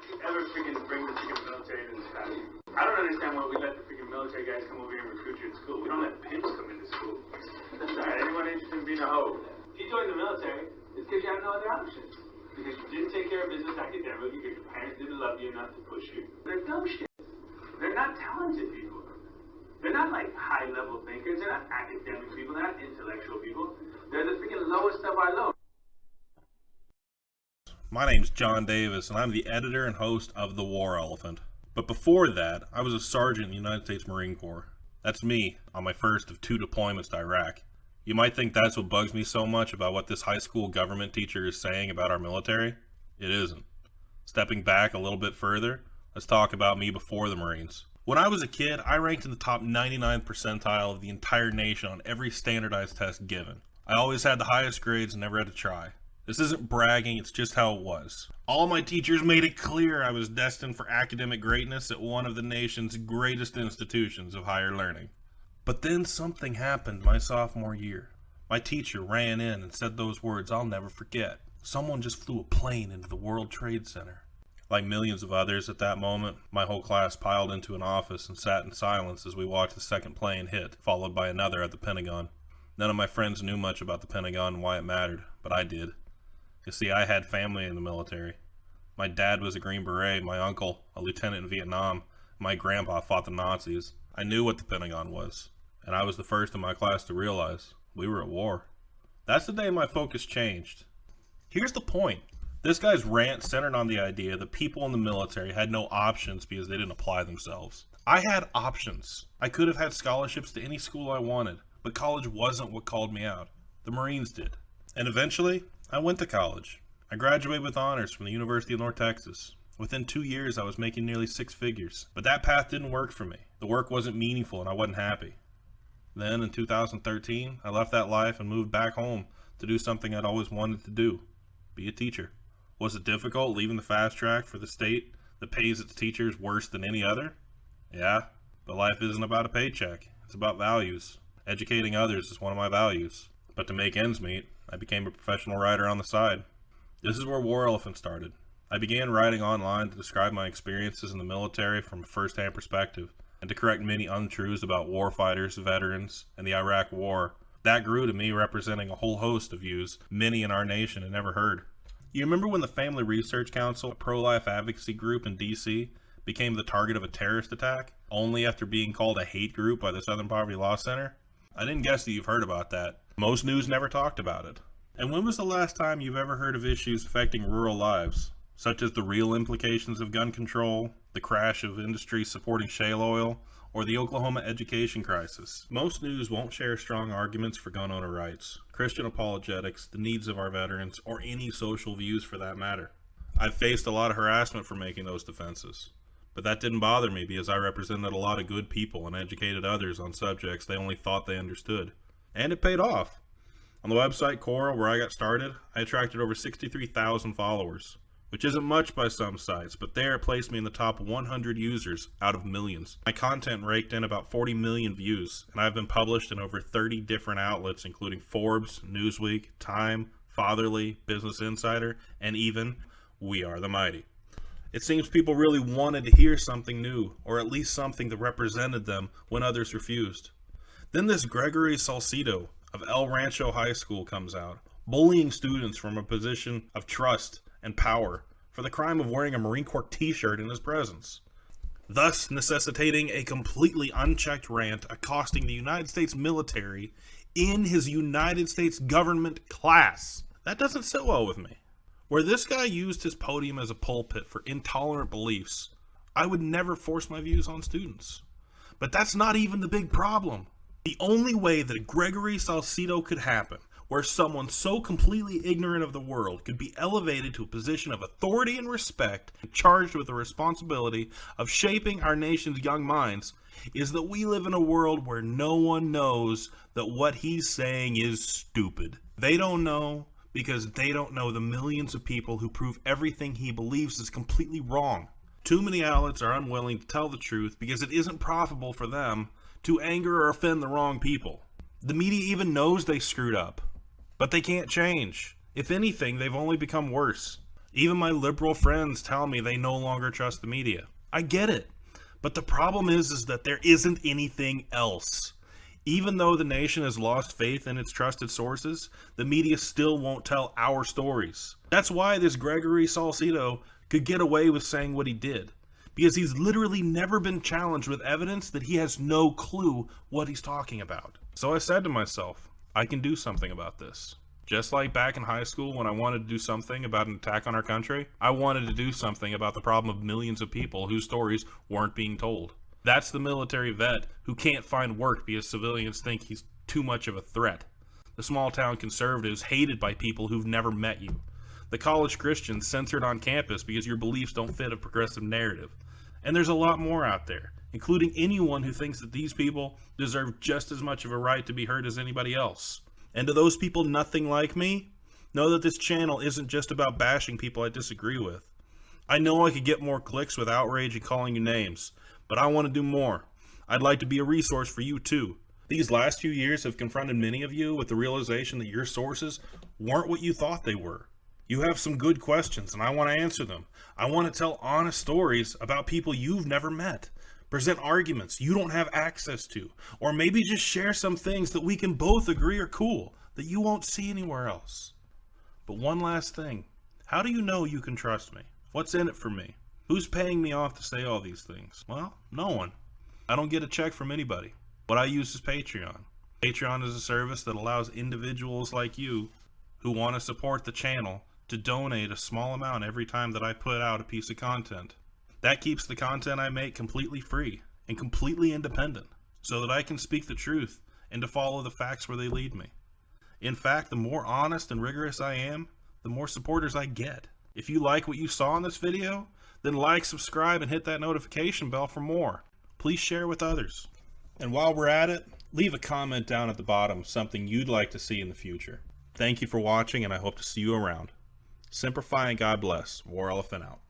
you ever freaking bring the freaking military into this country? I don't understand why we let the freaking military guys come over here and recruit you in school. We don't let pimps come into school. Anyone interested in being a hoe? If you join the military, it's because you have no other options. Because you didn't take care of business academically, because your parents didn't love you enough to push you. They're dumb shit. They're not talented people. They're not like high-level thinkers. They're not academic people. They're not intellectual people. They're the freaking lowest of our low. My name's John Davis, and I'm the editor and host of The War Elephant. But before that, I was a sergeant in the United States Marine Corps. That's me, on my first of 2 deployments to Iraq. You might think that's what bugs me so much about what this high school government teacher is saying about our military. It isn't. Stepping back a little bit further, let's talk about me before the Marines. When I was a kid, I ranked in the top 99th percentile of the entire nation on every standardized test given. I always had the highest grades and never had to try. This isn't bragging, it's just how it was. All my teachers made it clear I was destined for academic greatness at one of the nation's greatest institutions of higher learning. But then something happened my sophomore year. My teacher ran in and said those words I'll never forget. Someone just flew a plane into the World Trade Center. Like millions of others at that moment, my whole class piled into an office and sat in silence as we watched the second plane hit, followed by another at the Pentagon. None of my friends knew much about the Pentagon and why it mattered, but I did. You see, I had family in the military. My dad was a Green Beret, my uncle, a lieutenant in Vietnam, my grandpa fought the Nazis. I knew what the Pentagon was, and I was the first in my class to realize we were at war. That's the day my focus changed. Here's the point. This guy's rant centered on the idea that people in the military had no options because they didn't apply themselves. I had options. I could have had scholarships to any school I wanted, but college wasn't what called me out. The Marines did. And eventually, I went to college. I graduated with honors from the University of North Texas. Within 2 years, I was making nearly 6 figures. But that path didn't work for me. The work wasn't meaningful and I wasn't happy. Then, in 2013, I left that life and moved back home to do something I'd always wanted to do. Be a teacher. Was it difficult leaving the fast track for the state that pays its teachers worse than any other? Yeah, but life isn't about a paycheck. It's about values. Educating others is one of my values. But to make ends meet, I became a professional writer on the side. This is where War Elephant started. I began writing online to describe my experiences in the military from a first-hand perspective, and to correct many untruths about warfighters, veterans, and the Iraq War. That grew to me representing a whole host of views many in our nation had never heard. You remember when the Family Research Council, a pro-life advocacy group in D.C., became the target of a terrorist attack, only after being called a hate group by the Southern Poverty Law Center? I didn't guess that you've heard about that. Most news never talked about it. And when was the last time you've ever heard of issues affecting rural lives, such as the real implications of gun control, the crash of industries supporting shale oil, or the Oklahoma education crisis? Most news won't share strong arguments for gun owner rights, Christian apologetics, the needs of our veterans, or any social views for that matter. I've faced a lot of harassment for making those defenses, but that didn't bother me because I represented a lot of good people and educated others on subjects they only thought they understood. And it paid off. On the website Quora, where I got started, I attracted over 63,000 followers, which isn't much by some sites, but there it placed me in the top 100 users out of millions. My content raked in about 40 million views, and I've been published in over 30 different outlets, including Forbes, Newsweek, Time, Fatherly, Business Insider, and even We Are the Mighty. It seems people really wanted to hear something new, or at least something that represented them when others refused. Then this Gregory Salcido of El Rancho High School comes out, bullying students from a position of trust and power for the crime of wearing a Marine Corps t-shirt in his presence, thus necessitating a completely unchecked rant accosting the United States military in his United States government class. That doesn't sit well with me. Where this guy used his podium as a pulpit for intolerant beliefs, I would never force my views on students. But that's not even the big problem. The only way that Gregory Salcido could happen, where someone so completely ignorant of the world could be elevated to a position of authority and respect and charged with the responsibility of shaping our nation's young minds, is that we live in a world where no one knows that what he's saying is stupid. They don't know because they don't know the millions of people who prove everything he believes is completely wrong. Too many outlets are unwilling to tell the truth because it isn't profitable for them to anger or offend the wrong people. The media even knows they screwed up, but they can't change. If anything, they've only become worse. Even my liberal friends tell me they no longer trust the media. I get it. But the problem is that there isn't anything else. Even though the nation has lost faith in its trusted sources, the media still won't tell our stories. That's why this Gregory Salcido could get away with saying what he did. Because he's literally never been challenged with evidence that he has no clue what he's talking about. So I said to myself, I can do something about this. Just like back in high school when I wanted to do something about an attack on our country, I wanted to do something about the problem of millions of people whose stories weren't being told. That's the military vet who can't find work because civilians think he's too much of a threat. The small town conservatives hated by people who've never met you. The college Christians censored on campus because your beliefs don't fit a progressive narrative. And there's a lot more out there, including anyone who thinks that these people deserve just as much of a right to be heard as anybody else. And to those people nothing like me, know that this channel isn't just about bashing people I disagree with. I know I could get more clicks with outrage and calling you names, but I want to do more. I'd like to be a resource for you too. These last few years have confronted many of you with the realization that your sources weren't what you thought they were. You have some good questions and I want to answer them. I want to tell honest stories about people you've never met. Present arguments you don't have access to. Or maybe just share some things that we can both agree are cool that you won't see anywhere else. But one last thing. How do you know you can trust me? What's in it for me? Who's paying me off to say all these things? Well, no one. I don't get a check from anybody. What I use is Patreon. Patreon is a service that allows individuals like you who want to support the channel to donate a small amount every time that I put out a piece of content. That keeps the content I make completely free and completely independent so that I can speak the truth and to follow the facts where they lead me. In fact, the more honest and rigorous I am, the more supporters I get. If you like what you saw in this video, then like, subscribe, and hit that notification bell for more. Please share with others. And while we're at it, leave a comment down at the bottom, something you'd like to see in the future. Thank you for watching, and I hope to see you around. Simplify and God bless. War Elephant out.